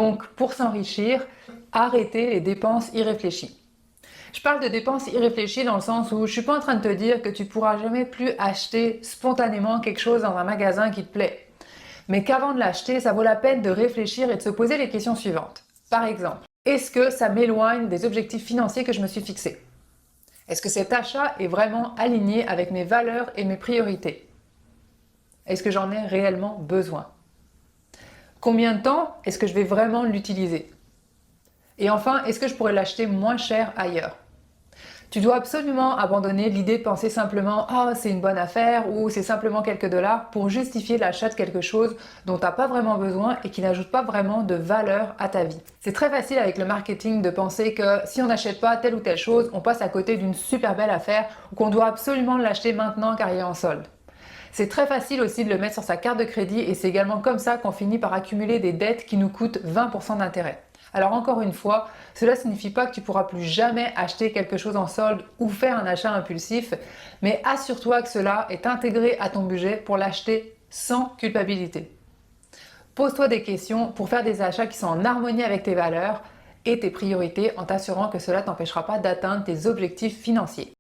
Donc, pour s'enrichir, arrêtez les dépenses irréfléchies. Je parle de dépenses irréfléchies dans le sens où je ne suis pas en train de te dire que tu ne pourras jamais plus acheter spontanément quelque chose dans un magasin qui te plaît. Mais qu'avant de l'acheter, ça vaut la peine de réfléchir et de se poser les questions suivantes. Par exemple, est-ce que ça m'éloigne des objectifs financiers que je me suis fixés? Est-ce que cet achat est vraiment aligné avec mes valeurs et mes priorités? Est-ce que j'en ai réellement besoin? Combien de temps est-ce que je vais vraiment l'utiliser? Et enfin, est-ce que je pourrais l'acheter moins cher ailleurs? Tu dois absolument abandonner l'idée de penser simplement « Ah, c'est une bonne affaire » ou « c'est simplement quelques dollars » pour justifier l'achat de quelque chose dont tu n'as pas vraiment besoin et qui n'ajoute pas vraiment de valeur à ta vie. C'est très facile avec le marketing de penser que si on n'achète pas telle ou telle chose, on passe à côté d'une super belle affaire ou qu'on doit absolument l'acheter maintenant car il est en solde. C'est très facile aussi de le mettre sur sa carte de crédit et c'est également comme ça qu'on finit par accumuler des dettes qui nous coûtent 20% d'intérêt. Alors encore une fois, cela ne signifie pas que tu pourras plus jamais acheter quelque chose en solde ou faire un achat impulsif, mais assure-toi que cela est intégré à ton budget pour l'acheter sans culpabilité. Pose-toi des questions pour faire des achats qui sont en harmonie avec tes valeurs et tes priorités en t'assurant que cela ne t'empêchera pas d'atteindre tes objectifs financiers.